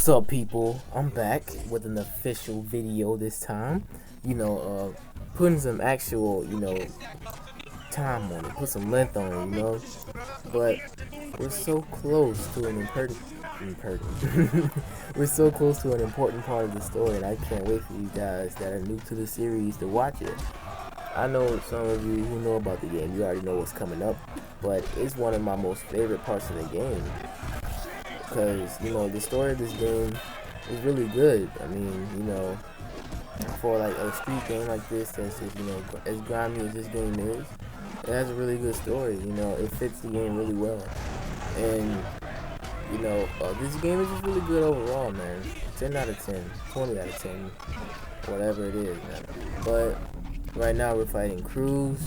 What's up, people? I'm back with an official video this time. Putting some actual, time on it, put some length on it, But we're so close to an we're so close to an important part of the story, and I can't wait for you guys that are new to the series to watch it. I know some of you who know about the game, you already know what's coming up, but it's one of my most favorite parts of the game. Because, the story of this game is really good. I mean, for like a street game like this, that's just, as grimy as this game is, it has a really good story. It fits the game really well. And, this game is just really good overall, man. 10 out of 10, 20 out of 10, whatever it is, man. But right now we're fighting Cruz.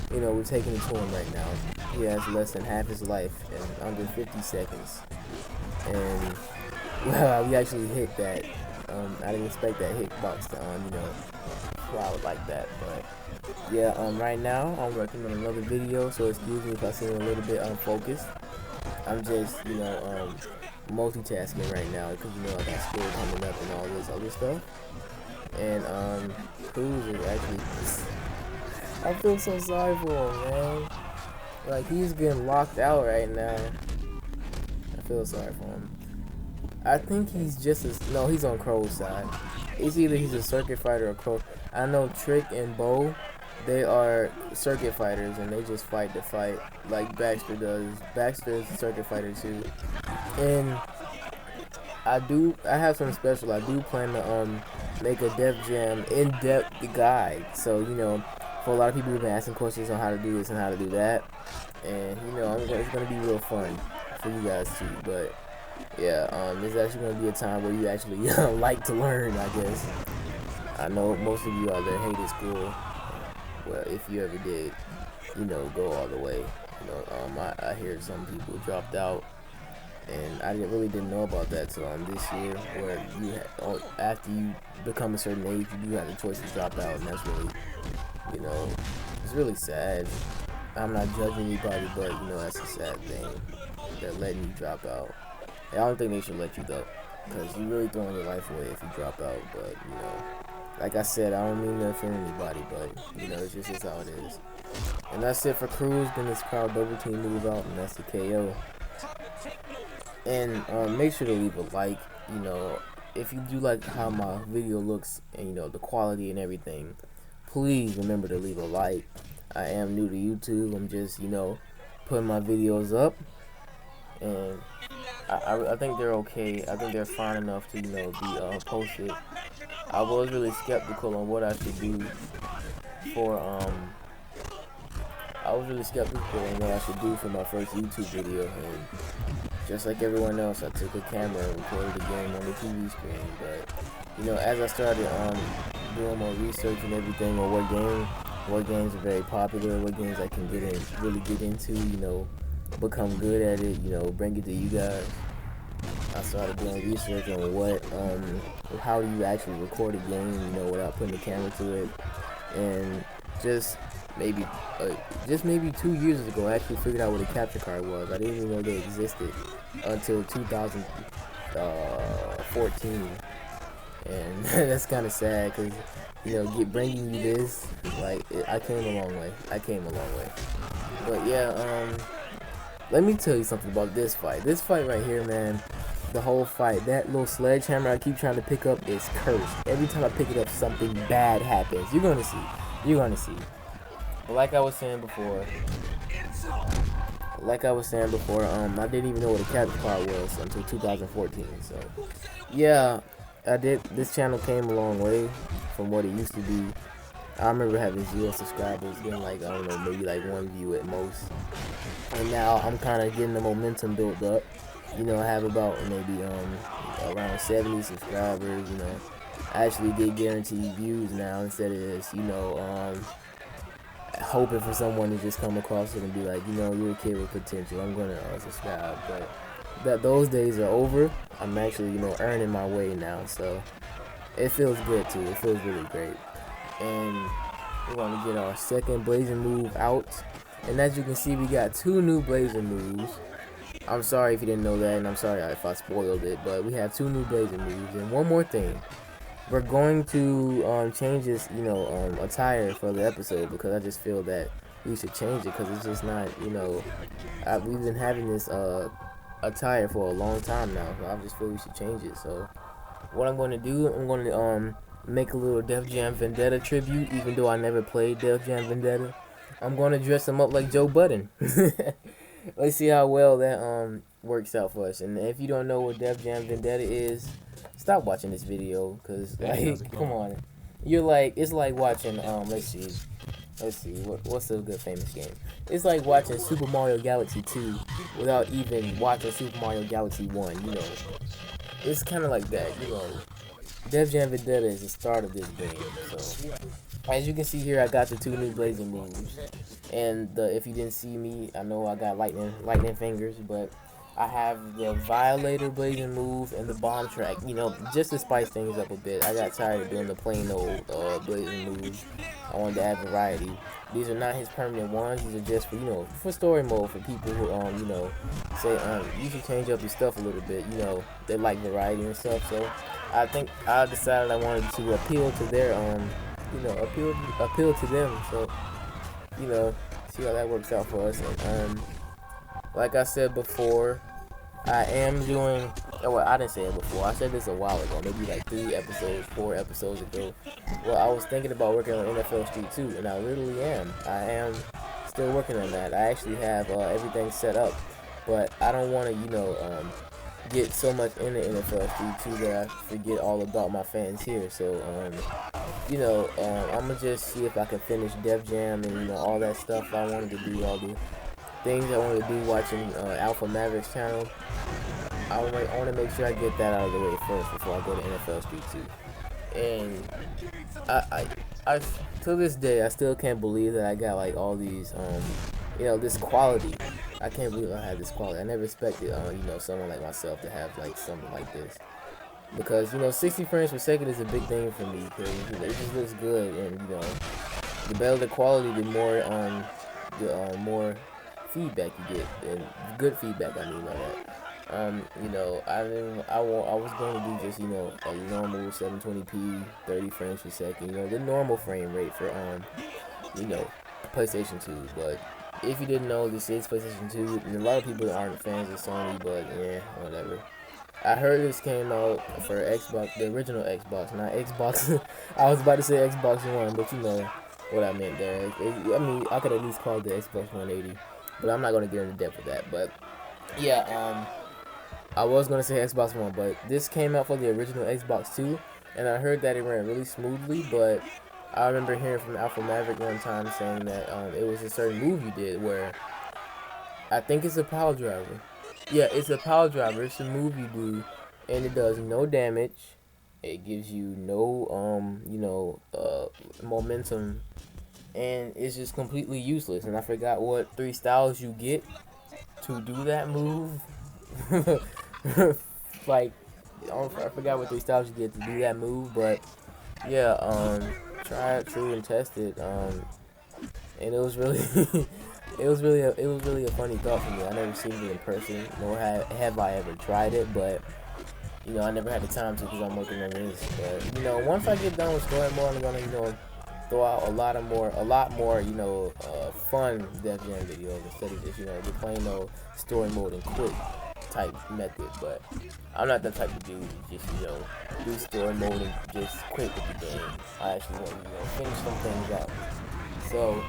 We're taking it to him right now. He has less than half his life in under 50 seconds. And, well, we actually hit that. I didn't expect that hitbox to, fly like that. But, yeah, right now, I'm working on another video, so excuse me if I seem a little bit unfocused. I'm just, multitasking right now, because, I got school coming up and all this other stuff. And, Cruz is actually, I feel so sorry for him, man. Like, he's getting locked out right now. I feel sorry for him. I think he's just no, he's on Crow's side. It's either he's a circuit fighter or Crow. I know Trick and Bo, they are circuit fighters and they just fight the fight like Baxter does. Baxter is a circuit fighter too. And I have something special. I do plan to make a Def Jam in-depth guide. So, for a lot of people who've been asking questions on how to do this and how to do that. And, it's going to be real fun for you guys too. But yeah, this is actually going to be a time where you actually like to learn, I guess. I know most of you out there hated school. Well, if you ever did, go all the way. I hear some people dropped out, and I really didn't know about that till this year, where after you become a certain age, you do have the choice to drop out, and that's really, it's really sad. I'm not judging anybody, but that's a sad thing. They're letting you drop out. I don't think they should let you though, because you're really throwing your life away if you drop out. But like I said, I don't mean to offend anybody, but it's just how it is. And that's it for Cruz. Then this crowd double team move out, and that's the KO. And make sure to leave a like. If you do like how my video looks and the quality and everything, please remember to leave a like. I am new to YouTube. I'm just putting my videos up, and I think they're okay. I think they're fine enough to be posted. I was really skeptical on what I should do for my first YouTube video, and just like everyone else, I took a camera and recorded the game on the TV screen. But as I started doing more research and everything on what games are very popular, what games I can really get into, become good at it, bring it to you guys. I started doing research on how do you actually record a game, without putting the camera to it. And just maybe 2 years ago, I actually figured out what a capture card was. I didn't even know they existed until 2014. And that's kind of sad, because bringing you this, I came a long way. But yeah, let me tell you something about this fight. This fight right here, man, the whole fight, that little sledgehammer I keep trying to pick up is cursed. Every time I pick it up, something bad happens. You're gonna see. But like I was saying before, I didn't even know what a capture card was until 2014. So yeah, this channel came a long way from what it used to be. I remember having 0 subscribers, getting maybe 1 view at most. And now I'm kind of getting the momentum built up. I have about maybe around 70 subscribers. I actually get guaranteed views now, instead of this, hoping for someone to just come across it and be like, you're a kid with potential, I'm gonna subscribe. But those days are over. I'm actually earning my way now, so it feels good too. It feels really great. And we're going to get our second blazing move out. And as you can see, we got 2 new blazing moves. I'm sorry if you didn't know that, and I'm sorry if I spoiled it, but we have 2 new blazing moves. And one more thing, we're going to change this, attire for the episode, because I just feel that we should change it, because it's just not, we've been having this attire for a long time now, so I just feel we should change it. So what I'm going to do, I'm going to make a little Def Jam Vendetta tribute, even though I never played Def Jam Vendetta. I'm going to dress him up like Joe Budden. Let's see how well that works out for us. And if you don't know what Def Jam Vendetta is, stop watching this video, because like, come on, you're like, it's like watching let's see what's a good famous game. It's like watching Super Mario Galaxy 2 without even watching Super Mario Galaxy 1. It's kind of like that. Def Jam Vendetta is the start of this game. So as you can see here, I got the 2 new blazing moves, and if you didn't see me, I know I got lightning fingers, but I have the Violator blazing move and the bomb track, just to spice things up a bit. I got tired of doing the plain old blazing moves. I wanted to add variety. These are not his permanent ones. These are just for story mode, for people who say you should change up your stuff a little bit. They like variety and stuff. So I think I decided I wanted to appeal to their appeal to them. So see how that works out for us. And like I said before, I am doing. Well, I didn't say it before. I said this a while ago, maybe like 4 episodes ago. Well, I was thinking about working on NFL Street 2, and I literally am. I am still working on that. I actually have everything set up, but I don't want to, get so much in the NFL Street 2 that I forget all about my fans here. So, I'm gonna just see if I can finish Def Jam and all that stuff I wanted to do, all the things I wanted to do watching Alpha Maverick's channel. I want to make sure I get that out of the way first before I go to NFL Street 2. And I to this day, I still can't believe that I got like all these, this quality. I can't believe I had this quality. I never expected, someone like myself to have like something like this. Because 60 frames per second is a big thing for me, because it just looks good, and the better the quality, the more feedback you get, and good feedback, I mean by that. I was going to do just, a normal 720p, 30 frames per second, the normal frame rate for, PlayStation 2. But if you didn't know, this is PlayStation 2, and a lot of people aren't fans of Sony, but yeah, whatever. I heard this came out for Xbox, the original Xbox, not Xbox. I was about to say Xbox One, but you know what I meant there. I could at least call it the Xbox 180, but I'm not going to get into depth with that. But yeah, I was going to say Xbox One, but this came out for the original Xbox 2, and I heard that it ran really smoothly, but I remember hearing from Alpha Maverick one time saying that it was a certain move you did where I think it's a power driver. Yeah, it's a power driver. It's a move you do, and it does no damage. It gives you no, momentum, and it's just completely useless. And I forgot what 3 styles you get to do that move. Like, I forgot what 3 styles you get to do that move, but yeah, try it, true, and test it. And it was really, it was really a funny thought for me. I never seen it in person, nor have I ever tried it, but I never had the time to because I'm working on this. But once I get done with story mode, I'm gonna throw out a lot more fun Def Jam videos instead of just the plain old story mode and quit type method. But I'm not that type of dude who just do story mode and just quit with the game. I actually want to finish some things out. So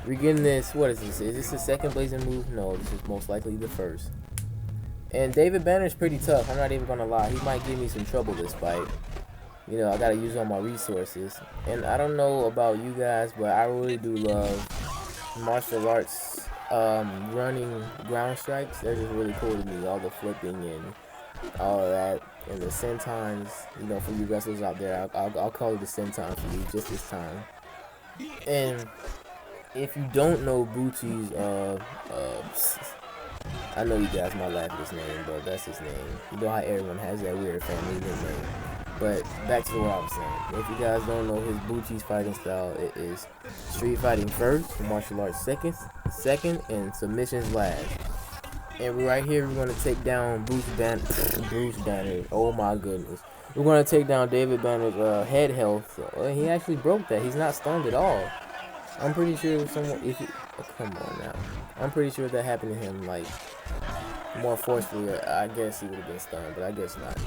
we're getting this. What is this? Is this the second blazing move? No, this is most likely the first. And David Banner's pretty tough. I'm not even gonna lie. He might give me some trouble this fight. I gotta use all my resources. And I don't know about you guys, but I really do love martial arts running ground strikes. They're just really cool to me. All the flipping and all of that. And the sentons, for you wrestlers out there, I'll call it the senton for you just this time. And if you don't know Bucci's, I know you guys might laugh at his name, but that's his name. You know how everyone has that weird family nickname. But back to what I was saying. If you guys don't know his Bucci's fighting style, it is street fighting first, martial arts second, and submissions last. And right here, we're going to take down Bruce Banner. Oh my goodness. We're going to take down David Banner's head health. He actually broke that. He's not stunned at all. I'm pretty sure come on now. I'm pretty sure if that happened to him, like, more forcefully, I guess he would have been stunned, but I guess not.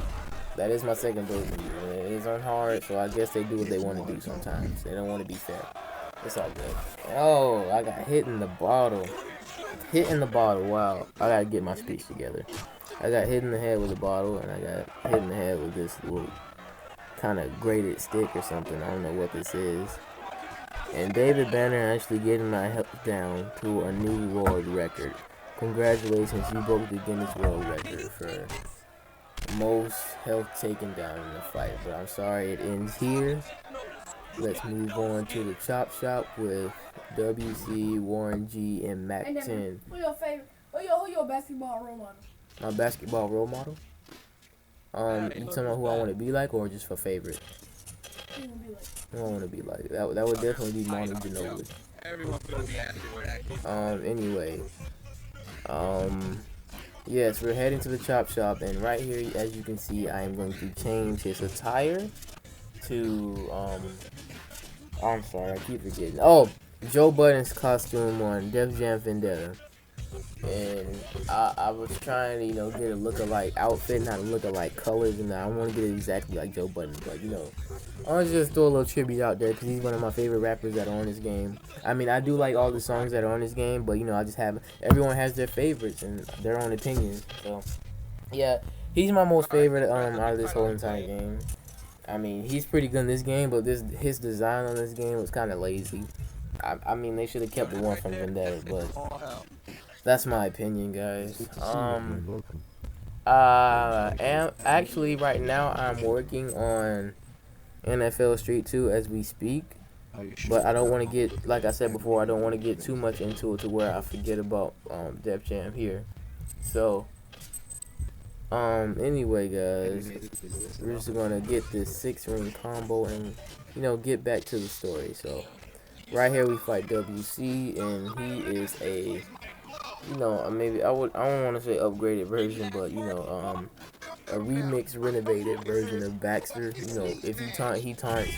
That is my second Blaze review. It is on hard, so I guess they do what they want to do sometimes. They don't want to be fair. It's all good. Oh, I got hit in the bottle. Hit in the bottle. Wow. I gotta get my speech together. I got hit in the head with a bottle, and I got hit in the head with this little kind of grated stick or something. I don't know what this is. And David Banner actually getting my health down to a new world record. Congratulations, you broke the Guinness World Record for most health taken down in the fight. But I'm sorry it ends here. Let's move on to the Chop Shop with WC, Warren G, and Mac 10. Who your basketball role model? My basketball role model? You talking about who I want to be like, or just for favorite? Who you gonna be like? Who I want to be like? That would definitely be Manu Ginobili. Anyway. Yes, we're heading to the Chop Shop, and right here, as you can see, I am going to change his attire to, I'm sorry, I keep forgetting. Oh, Joe Budden's costume on Def Jam Vendetta. And I was trying to, get a look-alike outfit, not a look-alike colors, and I want to get it exactly like Joe Budden, but, I want to just throw a little tribute out there, because he's one of my favorite rappers that are on this game. I mean, I do like all the songs that are on this game, but, I just have, everyone has their favorites and their own opinions, so, yeah, he's my most favorite, out of this whole entire game. I mean, he's pretty good in this game, but his design on this game was kind of lazy. I mean, they should have kept the one from Vendetta, but that's my opinion, guys. Actually, right now, I'm working on NFL Street 2 as we speak. But I don't want to get, like I said before, I don't want to get too much into it to where I forget about Def Jam here. So, anyway, guys, we're just going to get this 6-ring combo and, get back to the story. So, right here we fight WC, and he is a, maybe I don't want to say upgraded version, but, a remix, renovated version of Baxter. If you taunt, he taunts.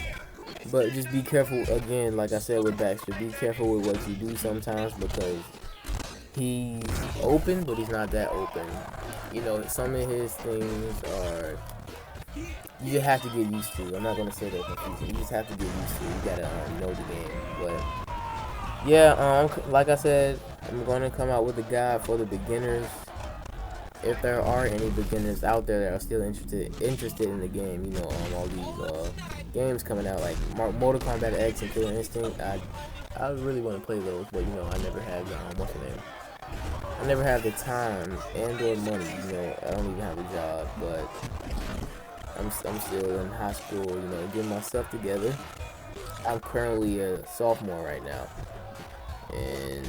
But just be careful, again, like I said with Baxter, be careful with what you do sometimes, because he's open, but he's not that open. Some of his things are, you just have to get used to. I'm not going to say they're confusing. You just have to get used to. You got to know the game. But, yeah, like I said, I'm going to come out with a guide for the beginners. If there are any beginners out there that are still interested in the game, all these games coming out, like Mortal Kombat X and Killer Instinct, I really want to play those, but I never had I never had the time and or money. I don't even have a job, but I'm still in high school, getting my stuff together. I'm currently a sophomore right now, and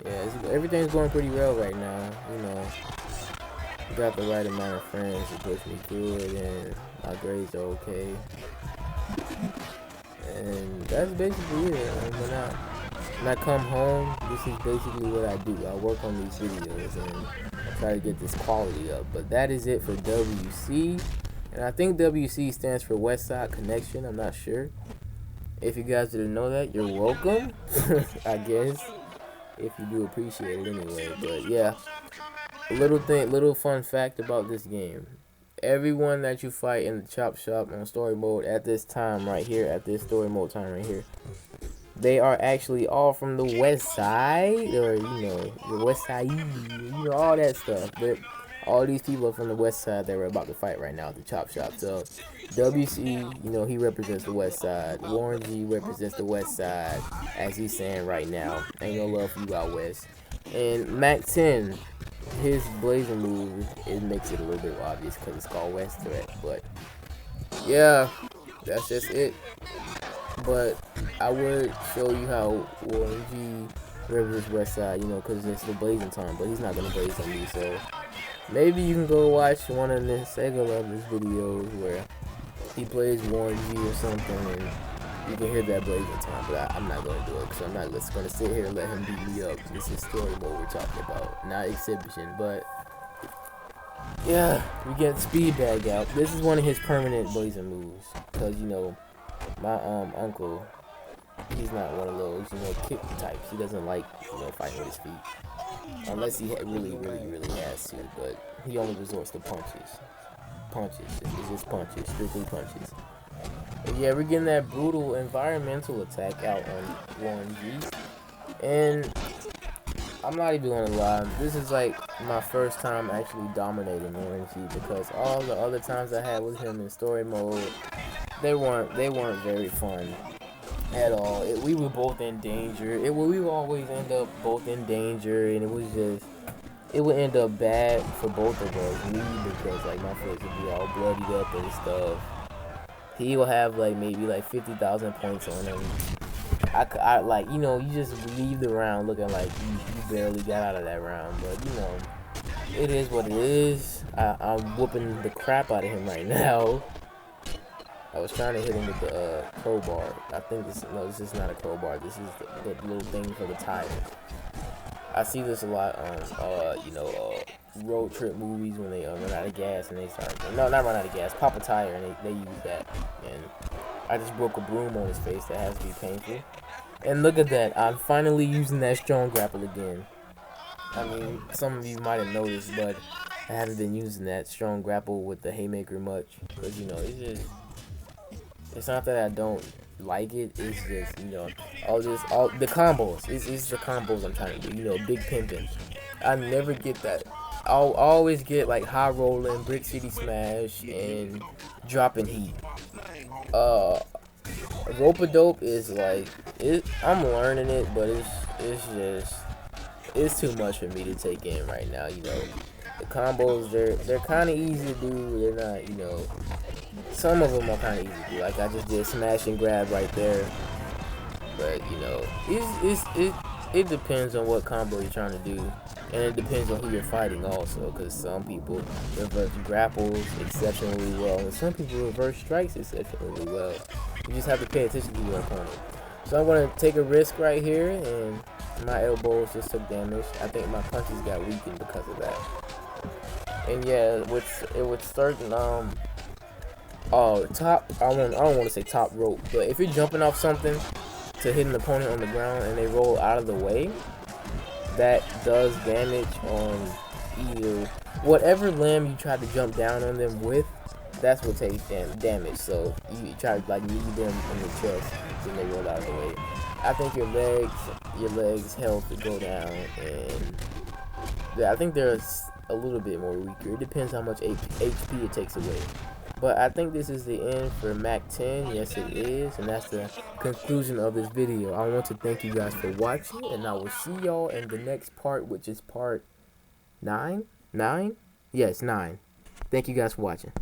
yeah, everything's going pretty well right now. Got the right amount of friends to push me through it, and my grades are okay. And that's basically it. When I come home, this is basically what I do. I work on these videos and I try to get this quality up. But that is it for WC. And I think WC stands for West Side Connection. I'm not sure. If you guys didn't know that, you're welcome. I guess. If you do appreciate it anyway. But yeah. Little fun fact about this game. Everyone that you fight in the Chop Shop on story mode at this time right here, at this story mode time right here, they are actually all from the West Side, or the West Side, all that stuff. All these people are from the West Side that we're about to fight right now at the Chop Shop. So WC, he represents the West Side. Warren G represents the West Side, as he's saying right now. Ain't no love for you out West. And Mac 10. His blazing move, it makes it a little bit obvious because it's called West Threat. But yeah, that's just it. But I would show you how Warren G represents West Side, because it's the blazing time. But he's not gonna blaze on me, so maybe you can go watch one of the Sega Lovers videos where he plays Warren G or something, and You can hear that blazing time, but I'm not going to do it because I'm not just going to sit here and let him beat me up. This is story mode we're talking about, not exhibition. But yeah, we get speed bag out. This is one of his permanent blazing moves because my uncle, he's not one of those kick types. He doesn't like fighting with his feet unless he really has to. But he only resorts to punches. It's just punches, strictly punches. And yeah, we're getting that brutal environmental attack out on Warren G. And I'm not even gonna lie, this is like my first time actually dominating Warren G because all the other times I had with him in story mode, they weren't very fun at all. We were both in danger. We would always end up both in danger, and it would end up bad for both of us. Me, because like my face would be all bloodied up and stuff. He will have like maybe like 50,000 points on him. I like you just leave the round looking like you barely got out of that round, but it is what it is. I'm whooping the crap out of him right now. I was trying to hit him with the crowbar. I think this is not a crowbar. This is the little thing for the tires. I see this a lot on road trip movies when they run out of gas and they start not run out of gas, pop a tire, and they use that. And I just broke a broom on his face. That has to be painful. And look at that, I'm finally using that strong grapple again. I mean, some of you might have noticed, but I haven't been using that strong grapple with the haymaker much because it's not that I don't like it. It's just all the combos. It's the combos I'm trying to do. Big pimping. I never get that. I'll always get like high rolling, brick city smash, and dropping heat. Rope-a-dope is like I'm learning it, but it's too much for me to take in right now. The combos they're kind of easy to do. They're not some of them are kind of easy to do. Like I just did smash and grab right there, but it depends on what combo you're trying to do. And it depends on who you're fighting also, because some people reverse grapples exceptionally well, and some people reverse strikes exceptionally well. You just have to pay attention to your opponent. So I'm going to take a risk right here, and my elbows just took damage. I think my punches got weakened because of that. And yeah, with certain top, I don't want to say top rope, but if you're jumping off something to hit an opponent on the ground and they roll out of the way, that does damage on either whatever limb you try to jump down on them with. That's what takes damage. So you try to like knee them in the chest, then they roll out of the way. I think your legs health to go down, and I think there's a little bit more weaker. It depends how much HP it takes away. But I think this is the end for Mac 10. Yes, it is. And that's the conclusion of this video. I want to thank you guys for watching. And I will see y'all in the next part, which is part 9? 9? Yes, 9. Thank you guys for watching.